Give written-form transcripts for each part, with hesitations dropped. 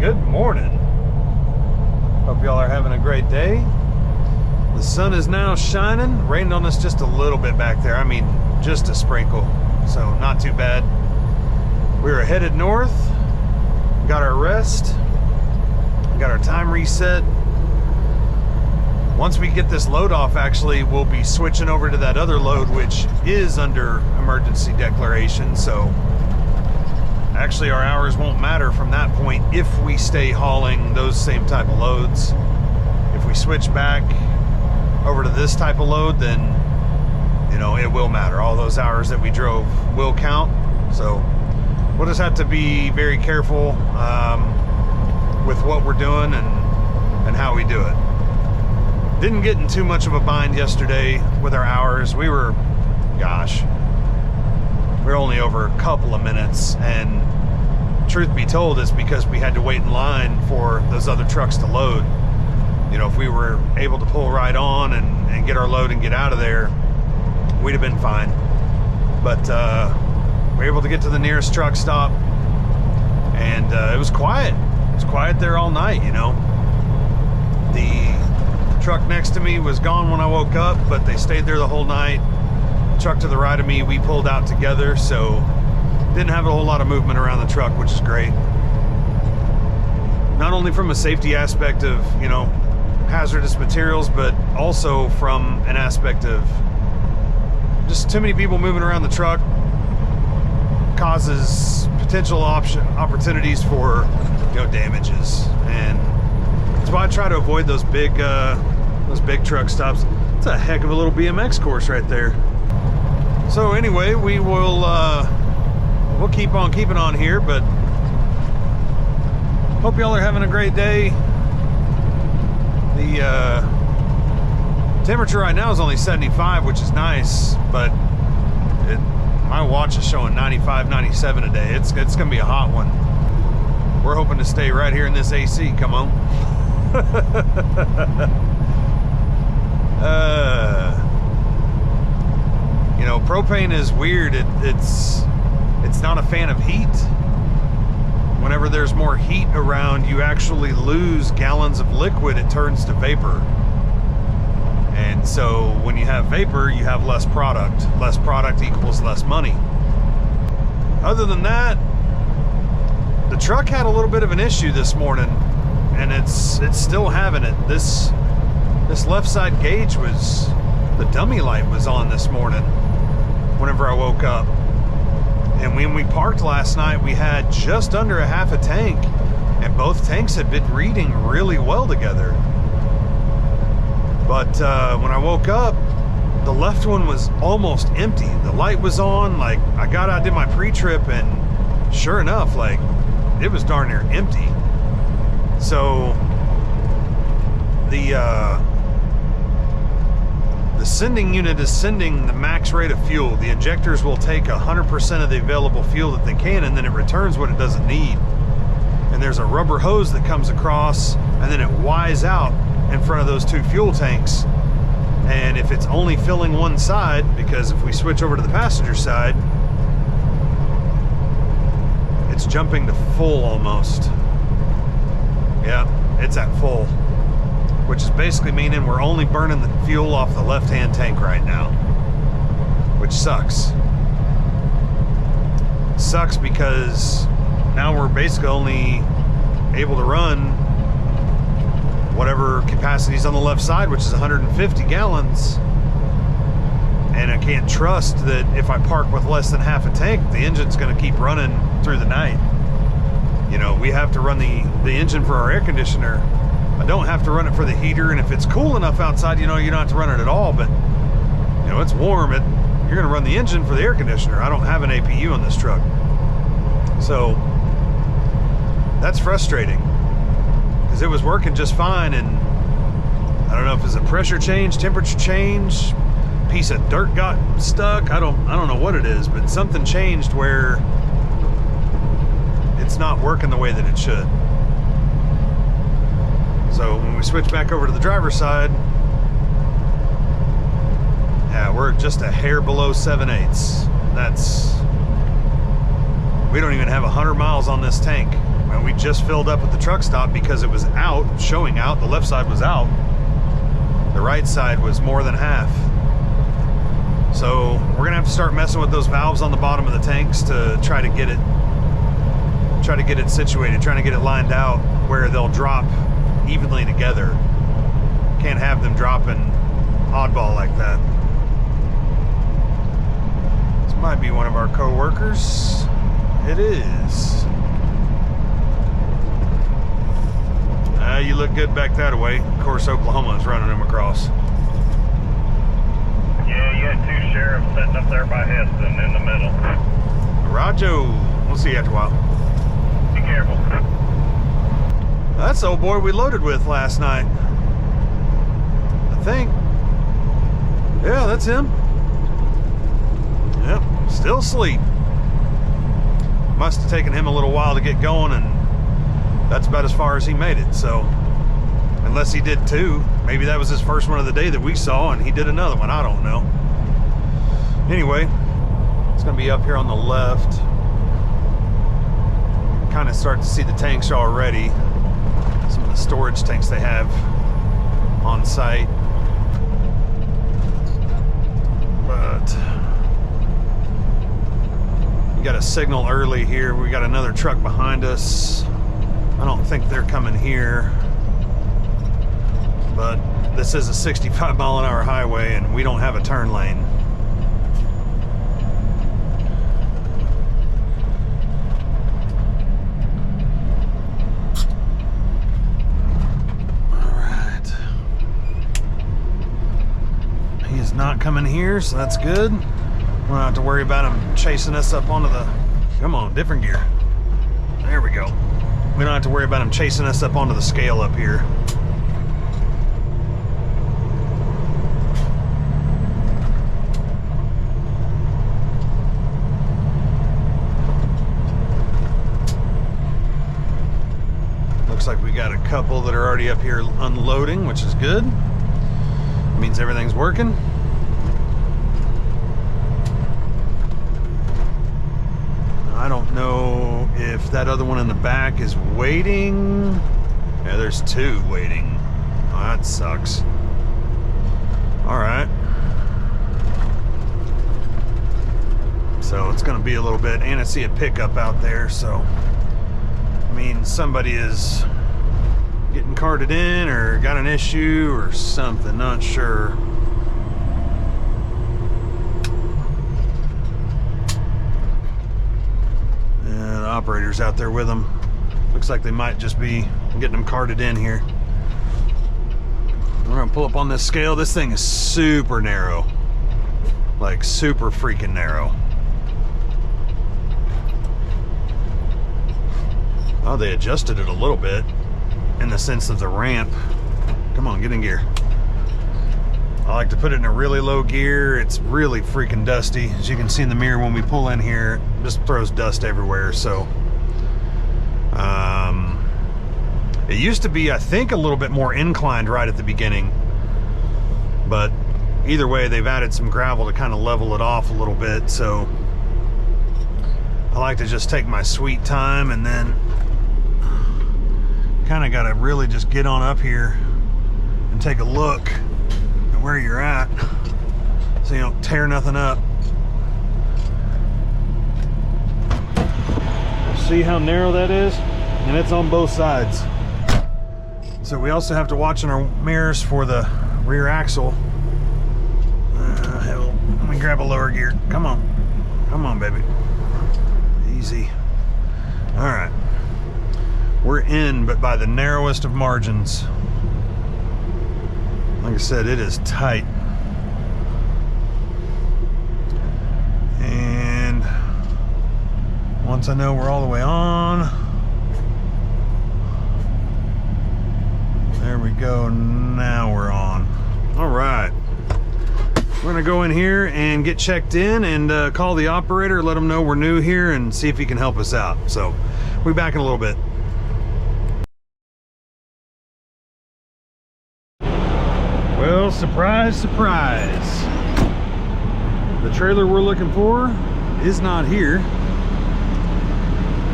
Good morning. Hope y'all are having a great day. The sun is now shining. Rained on us just a little bit back there. I mean, just a sprinkle. So not too bad. We were headed north. Got our rest. Got our time reset. Once we get this load off, actually, we'll be switching over to that other load, which is under emergency declaration. So actually our hours won't matter from that point if we stay hauling those same type of loads. If we switch back over to this type of load, then, you know, it will matter. All those hours that we drove will count. So we'll just have to be very careful with what we're doing and how we do it. Didn't get in too much of a bind yesterday with our hours. We were, gosh, we were only over a couple of minutes, and truth be told, it's because we had to wait in line for those other trucks to load. You know, if we were able to pull right on and get our load and get out of there, we'd have been fine. But we were able to get to the nearest truck stop, and it was quiet. It was quiet there all night, you know. The truck next to me was gone when I woke up, but they stayed there the whole night. The truck to the right of me, we pulled out together, so didn't have a whole lot of movement around the truck, which is great. Not only from a safety aspect of, you know, hazardous materials, but also from an aspect of just too many people moving around the truck causes potential opportunities for, you know, damages. And that's why I try to avoid those big truck stops. It's a heck of a little BMX course right there. So anyway, we will we'll keep on keeping on here, but hope y'all are having a great day. The temperature right now is only 75, which is nice, but my watch is showing 95, 97 a day. It's gonna be a hot one. We're hoping to stay right here in this AC. Come on. You know, propane is weird. It's not a fan of heat. Whenever there's more heat around, you actually lose gallons of liquid. It turns to vapor. And so when you have vapor, you have less product. Less product equals less money. Other than that, the truck had a little bit of an issue this morning, and it's still having it. This left side gauge was, the dummy light was on this morning whenever I woke up. And when we parked last night, we had just under a half a tank, and both tanks had been reading really well together. But when I woke up, the left one was almost empty. The light was on. Like, I did my pre-trip, and sure enough, like, it was darn near empty. So the sending unit is sending the max rate of fuel. The injectors will take 100% of the available fuel that they can, and then it returns what it doesn't need. And there's a rubber hose that comes across, and then it Y's out in front of those two fuel tanks. And if it's only filling one side, because if we switch over to the passenger side, it's jumping to full almost. Yeah, it's at full, which is basically meaning we're only burning the fuel off the left-hand tank right now, which sucks. Sucks because now we're basically only able to run whatever capacity is on the left side, which is 150 gallons. And I can't trust that if I park with less than half a tank, the engine's going to keep running through the night. You know, we have to run the engine for our air conditioner. I don't have to run it for the heater, and if it's cool enough outside, you know, you don't have to run it at all. But, you know, it's warm. You're going to run the engine for the air conditioner. I don't have an APU on this truck. So that's frustrating, because it was working just fine, and I don't know if it's a pressure change, temperature change, piece of dirt got stuck. I don't know what it is, but something changed where it's not working the way that it should. So when we switch back over to the driver's side, yeah, we're just a hair below 7/8. We don't even have 100 miles on this tank. And we just filled up at the truck stop because it was out, showing out. The left side was out. The right side was more than half. So we're gonna have to start messing with those valves on the bottom of the tanks to try to get it situated, trying to get it lined out where they'll drop evenly together. Can't have them dropping oddball like that. This might be one of our co-workers. It is. You look good back that way. Of course, Oklahoma is running them across. Yeah, you had two sheriffs sitting up there by Heston in the middle. Roger. We'll see you after a while. Be careful. That's the old boy we loaded with last night. I think. Yeah, that's him. Yep, still asleep. Must have taken him a little while to get going, and that's about as far as he made it. So, unless he did two, maybe that was his first one of the day that we saw, and he did another one. I don't know. Anyway, it's going to be up here on the left. Kind of start to see the tanks already. Some of the storage tanks they have on site. But we got a signal early here. We got another truck behind us. I don't think they're coming here. But this is a 65-mile-an-hour highway, and we don't have a turn lane. Not coming here, so that's good. We don't have to worry about him chasing us up onto the... Come on, different gear. There we go. We don't have to worry about him chasing us up onto the scale up here. Looks like we got a couple that are already up here unloading, which is good. Means everything's working. I don't know if that other one in the back is waiting. Yeah, there's two waiting. Oh, that sucks. All right. So it's going to be a little bit, and I see a pickup out there, so I mean somebody is getting carted in or got an issue or something, not sure. And the operator's out there with them. Looks like they might just be getting them carted in here. We're gonna pull up on this scale. This thing is super narrow. Like super freaking narrow. Oh, they adjusted it a little bit in the sense of the ramp. Come on, get in gear. I like to put it in a really low gear. It's really freaking dusty. As you can see in the mirror when we pull in here, it just throws dust everywhere. So it used to be, I think, a little bit more inclined right at the beginning, but either way they've added some gravel to kind of level it off a little bit. So I like to just take my sweet time, and then kind of got to really just get on up here and take a look at where you're at so you don't tear nothing up. See how narrow that is? And it's on both sides. So we also have to watch in our mirrors for the rear axle. Hell, let me grab a lower gear. Come on. Come on, baby. Easy. All right. We're in, but by the narrowest of margins. Like I said, it is tight. And once I know we're all the way on, there we go. Now we're on. All right. We're gonna go in here and get checked in and call the operator, let him know we're new here, and see if he can help us out. So we'll be back in a little bit. Well, surprise, surprise. The trailer we're looking for is not here.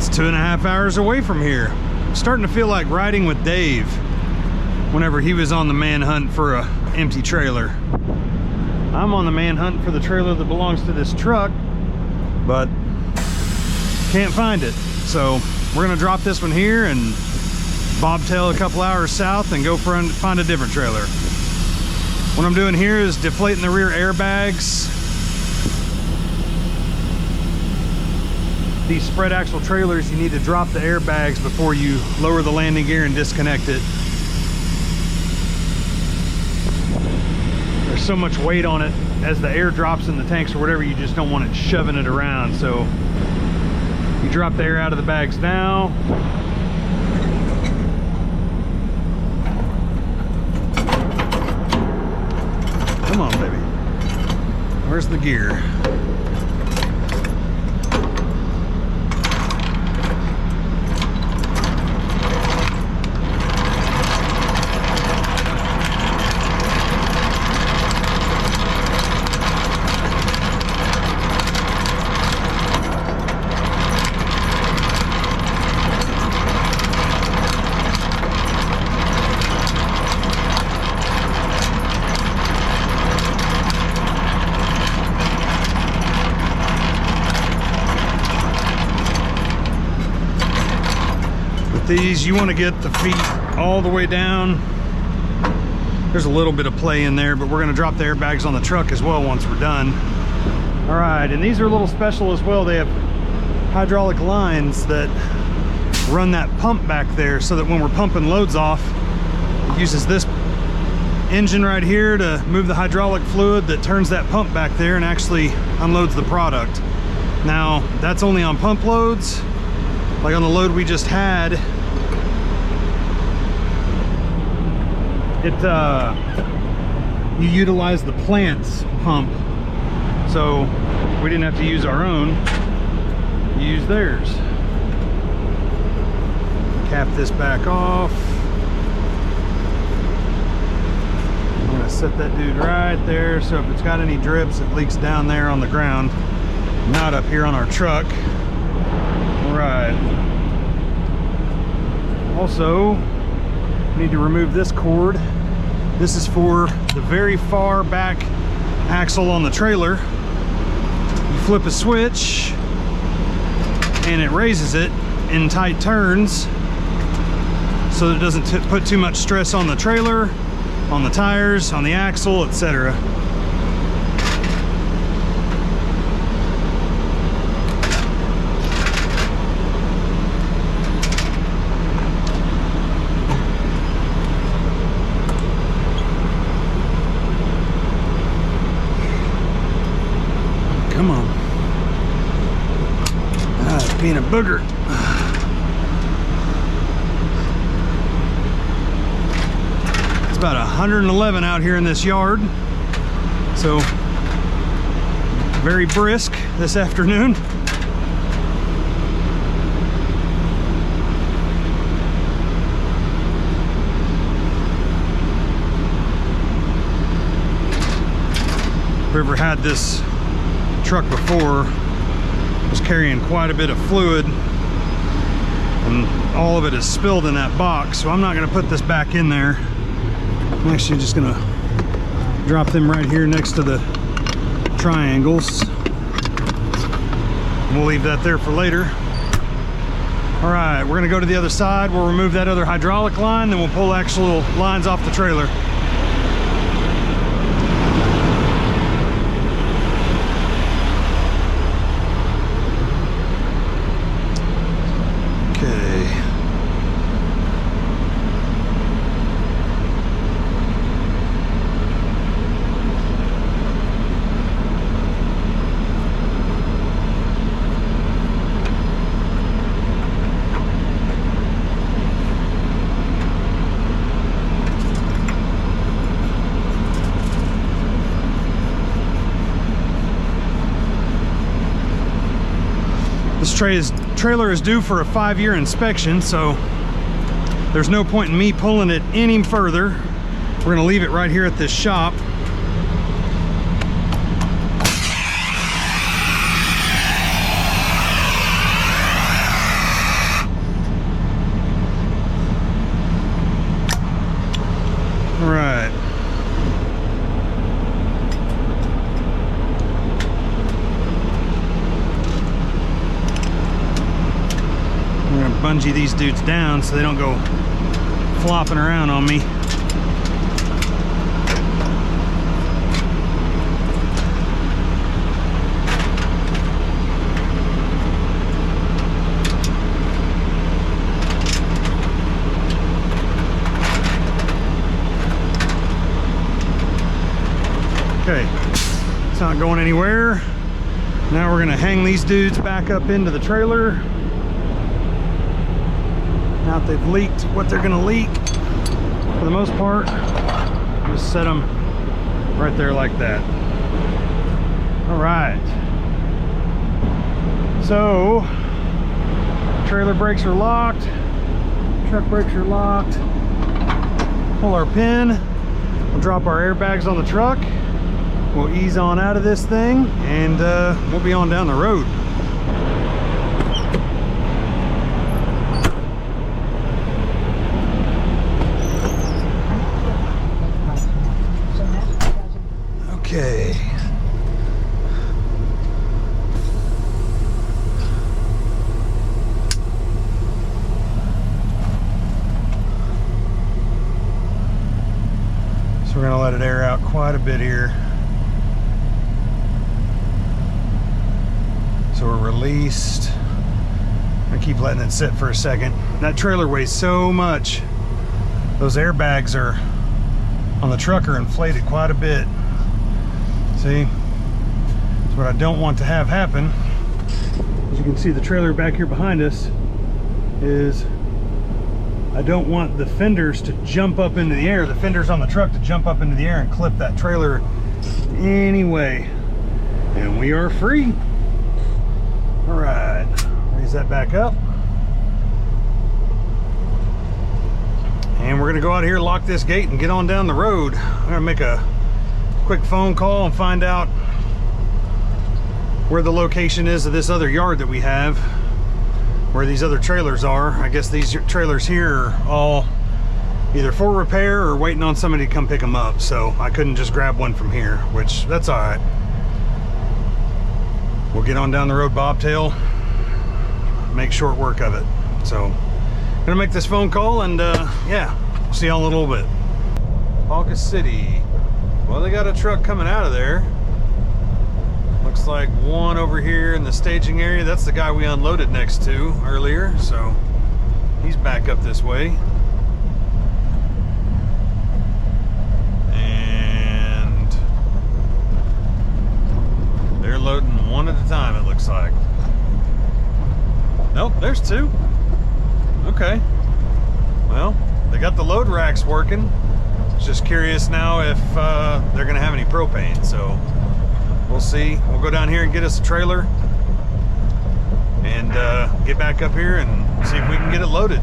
It's 2.5 hours away from here. I'm starting to feel like riding with Dave whenever he was on the manhunt for a empty trailer. I'm on the manhunt for the trailer that belongs to this truck, but can't find it. So we're gonna drop this one here and bobtail a couple hours south and go find a different trailer. What I'm doing here is deflating the rear airbags. These spread axle trailers, you need to drop the airbags before you lower the landing gear and disconnect it. There's so much weight on it as the air drops in the tanks or whatever, you just don't want it shoving it around. So you drop the air out of the bags now. Come on, baby. Where's the gear? These, you want to get the feet all the way down. There's a little bit of play in there, but we're going to drop the airbags on the truck as well once we're done. All right, and these are a little special as well. They have hydraulic lines that run that pump back there so that when we're pumping loads off, it uses this engine right here to move the hydraulic fluid that turns that pump back there and actually unloads the product. Now, that's only on pump loads. Like on the load we just had, you utilize the plant's pump, so we didn't have to use our own, use theirs. Cap this back off. I'm gonna set that dude right there, so if it's got any drips, it leaks down there on the ground, not up here on our truck. All right. Also, need to remove this cord. This is for the very far back axle on the trailer. You flip a switch and it raises it in tight turns so that it doesn't put too much stress on the trailer, on the tires, on the axle, etc. Come on. It's being a booger. It's about 111 out here in this yard. So, very brisk this afternoon. Whoever had this truck before was carrying quite a bit of fluid and all of it is spilled in that box, so I'm not going to put this back in there. I'm actually just going to drop them right here next to the triangles. We'll leave that there for later. All right, we're going to go to the other side. We'll remove that other hydraulic line, then we'll pull actual lines off the trailer. This trailer is due for a 5-year inspection, so there's no point in me pulling it any further. We're going to leave it right here at this shop. bungee these dudes down so they don't go flopping around on me. Okay, it's not going anywhere. Now we're gonna hang these dudes back up into the trailer. Now that they've leaked what they're gonna leak, for the most part, just set them right there like that. All right. So, trailer brakes are locked, truck brakes are locked. Pull our pin, we'll drop our airbags on the truck. We'll ease on out of this thing and we'll be on down the road. Okay. So we're gonna let it air out quite a bit here. So we're released. I keep letting it sit for a second. That trailer weighs so much. Those airbags are on the truck are inflated quite a bit. See? So what I don't want to have happen, as you can see the trailer back here behind us, is I don't want the fenders to jump up into the air, the fenders on the truck to jump up into the air and clip that trailer anyway. And we are free. All right, raise that back up. And we're gonna go out here, lock this gate, and get on down the road. I'm gonna make a quick phone call and find out where the location is of this other yard that we have, where these other trailers are. I guess these trailers here are all either for repair or waiting on somebody to come pick them up. So I couldn't just grab one from here, which that's all right. We'll get on down the road bobtail, make short work of it. So, gonna make this phone call and yeah, see y'all in a little bit. Caucus City. Well, they got a truck coming out of there. Looks like one over here in the staging area. That's the guy we unloaded next to earlier. So, he's back up this way. They're loading one at a time, it looks like. Nope, there's two. Okay. Well, they got the load racks working. Just curious now if they're gonna have any propane, so we'll see. We'll go down here and get us a trailer and get back up here and see if we can get it loaded.